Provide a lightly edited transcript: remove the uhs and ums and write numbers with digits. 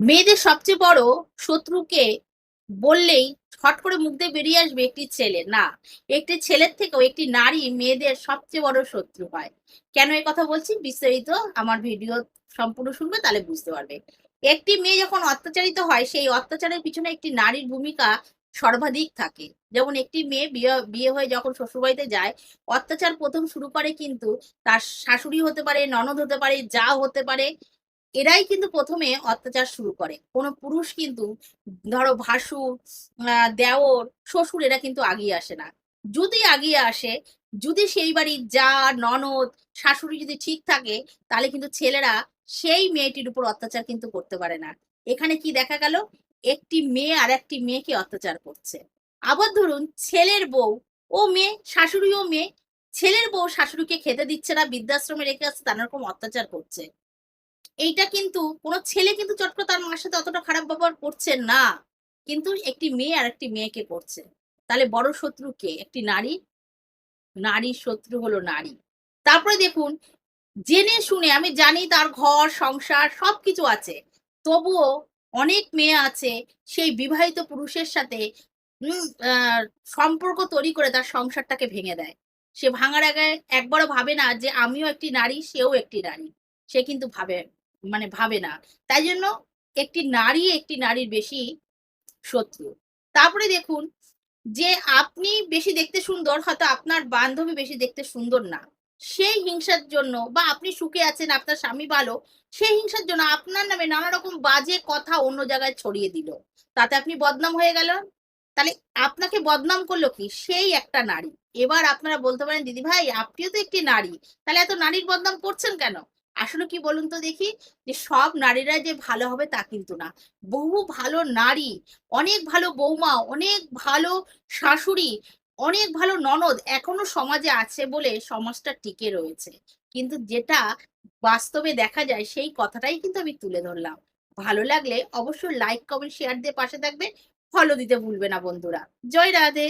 মেয়েদের সবচেয়ে বড় শত্রুকে বললেই হট করে মুখ দিয়ে বেরিয়ে আসবে একটি ছেলে। না, একটি ছেলের থেকেও একটি নারী মেয়েদের সবচেয়ে বড় শত্রু হয়। কেন এ কথা বলছি? বিস্তারিত আমার ভিডিও সম্পূর্ণ শুনবে তাহলে বুঝতে পারবে। একটি মেয়ে যখন অত্যাচারিত হয় সেই অত্যাচারের পিছনে একটি নারীর ভূমিকা সর্বাধিক থাকে। যেমন একটি মেয়ে বিয়ে হয়ে যখন শ্বশুরবাড়িতে যায়, অত্যাচার ১ম শুরু করে কিন্তু তার শাশুড়ি হতে পারে, ননদ হতে পারে, জা হতে পারে। এরাই কিন্তু ১ম এ অত্যাচার শুরু করে। কোন পুরুষ কিন্তু ধরো ভাসুর, দেওর, শ্বশুর এরা কিন্তু আগিয়ে আসে না। যদি আগিয়ে আসে, যদি সেই বাড়ির জা, ননদ, শাশুড়ি যদি ঠিক থাকে, তাহলে কিন্তু ছেলেরা সেই মেয়েটির উপর অত্যাচার কিন্তু করতে পারে না। এখানে কি দেখা গেল? একটি মেয়ে আরেকটি মেয়েকে অত্যাচার করছে। আবার ধরুন ছেলের বউ ও মেয়ে, শাশুড়িও মেয়ে। ছেলের বউ শাশুড়িকে খেতে দিচ্ছে না, বৃদ্ধাশ্রমে রেখে আসছে, নানারকম অত্যাচার করছে। এইটা কিন্তু কোন ছেলে কিন্তু চট করে তার মার সাথে অতটা খারাপ ব্যবহার করছে না। কিন্তু একটি মেয়ে আরেকটি মেয়েকে করছে। তাহলে বড় শত্রু কে? একটি নারী। নারীর শত্রু হলো নারী। তারপরে দেখুন জেনে শুনে আমি জানি তার ঘর সংসার সবকিছু আছে। তবুও অনেক মেয়ে আছে সেই বিবাহিত পুরুষের সাথে উম আ সম্পর্ক তৈরি করে তার সংসারটাকে ভেঙে দেয়। সে ভাঙার আগে একবারও ভাবে না যে আমিও একটি নারী, সেও একটি নারী। সে কিন্তু ভাবে না। তাই জন্য একটি নারী একটি নারীর বেশি শত্রু। তারপরে দেখুন যে আপনি বেশি দেখতে সুন্দর, হয়তো আপনার বান্ধবী বেশি দেখতে সুন্দর না। সেই হিংসার জন্য বা আপনি সুখে আছেন, আপনার স্বামী ভালো, সেই হিংসার জন্য আপনার নামে নানা রকম বাজে কথা অন্য জায়গায় ছড়িয়ে দিল। তাতে আপনি বদনাম হয়ে গেলেন। তাহলে আপনাকে বদনাম করলো কি? সেই একটা নারী। এবার আপনারা বলতে পারেন, "দিদিভাই আপনিও তো একটি নারী। তাহলে এত নারীর বদনাম করছেন কেন?" আসলে কি বলুন তো দেখি? যে সব নারীরা যে ভালো হবে তা কিন্তু না। বহু ভালো নারী, অনেক ভালো বৌমা, অনেক ভালো শাশুড়ি, অনেক ভালো ননদ এখনো সমাজে আছে বলে সমাজটা টিকে রয়েছে। কিন্তু যেটা বাস্তবে দেখা যায় সেই কথাটাই কিন্তু আমি তুলে ধরলাম। ভালো লাগলে অবশ্যই লাইক, কমেন্ট, শেয়ার দিয়ে পাশে থাকবে। ফলো দিতে ভুলবে না বন্ধুরা। জয় রাধে!